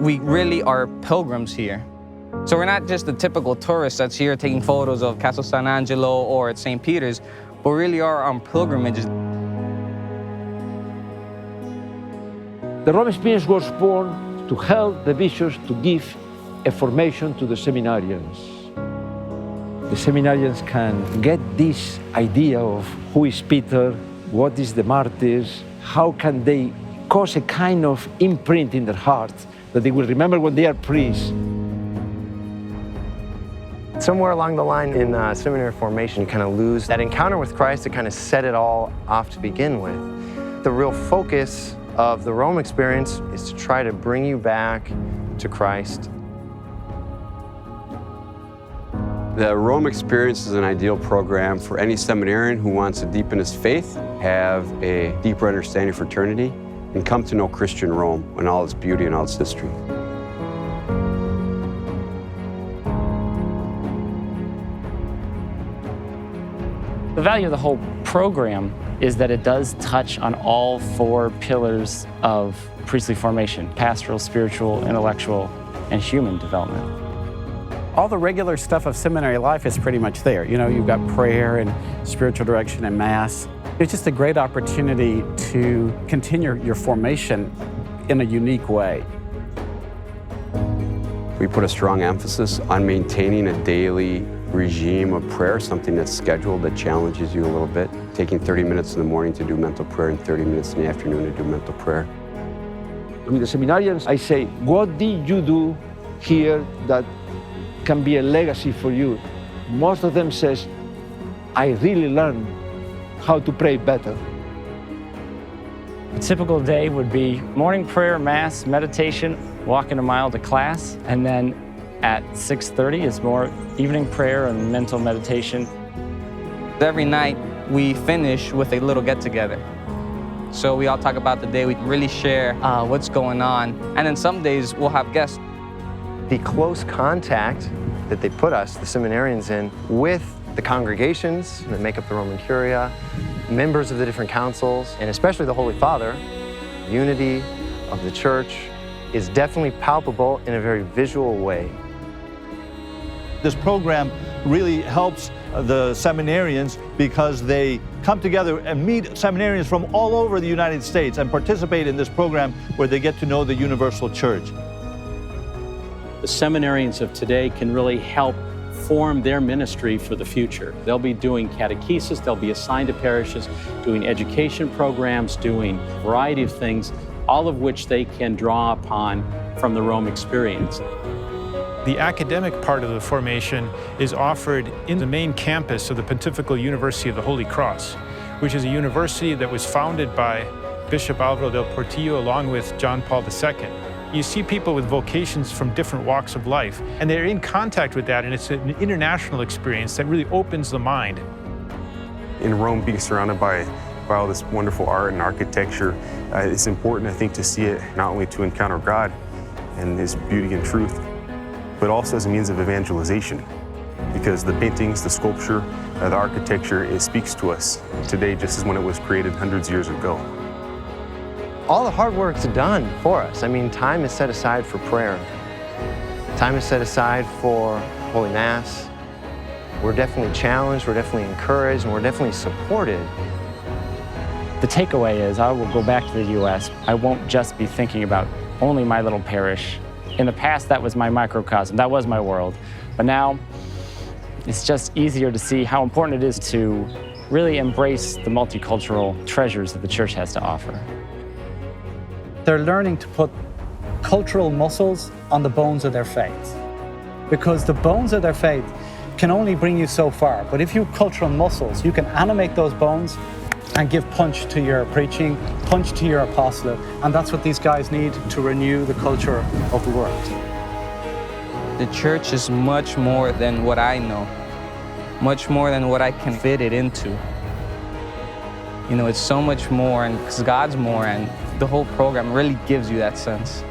we really are pilgrims here. So we're not just the typical tourist that's here taking photos of Castle San Angelo or at St. Peter's, but we really are on pilgrimages. The Rome experience was born to help the bishops to give a formation to the seminarians. The seminarians can get this idea of who is Peter, what is the martyrs, how can they cause a kind of imprint in their hearts that they will remember when they are priests. Somewhere along the line in seminary formation, you kind of lose that encounter with Christ to kind of set it all off to begin with. The real focus of the Rome experience is to try to bring you back to Christ. The Rome experience is an ideal program for any seminarian who wants to deepen his faith, have a deeper understanding of fraternity, and come to know Christian Rome and all its beauty and all its history. The value of the whole program is that it does touch on all four pillars of priestly formation: pastoral, spiritual, intellectual, and human development. All the regular stuff of seminary life is pretty much there. You know, you've got prayer and spiritual direction and Mass. It's just a great opportunity to continue your formation in a unique way. We put a strong emphasis on maintaining a daily regime of prayer, something that's scheduled, that challenges you a little bit. Taking 30 minutes in the morning to do mental prayer and 30 minutes in the afternoon to do mental prayer. With the seminarians, I say, what did you do here that can be a legacy for you? Most of them says, I really learned how to pray better. A typical day would be morning prayer, Mass, meditation, walking a mile to class, and then at 6:30 is more evening prayer and mental meditation. Every night we finish with a little get-together. So we all talk about the day, we really share what's going on, and then some days we'll have guests. The close contact that they put us, the seminarians, in with the congregations that make up the Roman Curia, members of the different councils, and especially the Holy Father, unity of the Church is definitely palpable in a very visual way. This program really helps the seminarians because they come together and meet seminarians from all over the United States and participate in this program where they get to know the universal Church. The seminarians of today can really help form their ministry for the future. They'll be doing catechesis, they'll be assigned to parishes, doing education programs, doing a variety of things, all of which they can draw upon from the Rome experience. The academic part of the formation is offered in the main campus of the Pontifical University of the Holy Cross, which is a university that was founded by Bishop Alvaro del Portillo along with John Paul II. You see people with vocations from different walks of life, and they're in contact with that, and it's an international experience that really opens the mind. In Rome, being surrounded by all this wonderful art and architecture, it's important, I think, to see it not only to encounter God and His beauty and truth, but also as a means of evangelization. Because the paintings, the sculpture, the architecture, it speaks to us today just as when it was created hundreds of years ago. All the hard work's done for us. I mean, time is set aside for prayer. Time is set aside for Holy Mass. We're definitely challenged, we're definitely encouraged, and we're definitely supported. The takeaway is I will go back to the U.S. I won't just be thinking about only my little parish. In the past, that was my microcosm, that was my world. But now, it's just easier to see how important it is to really embrace the multicultural treasures that the Church has to offer. They're learning to put cultural muscles on the bones of their faith. Because the bones of their faith can only bring you so far. But if you have cultural muscles, you can animate those bones and give punch to your preaching, punch to your apostolate. And that's what these guys need to renew the culture of the world. The Church is much more than what I know, much more than what I can fit it into. You know, it's so much more, and because God's more, and the whole program really gives you that sense.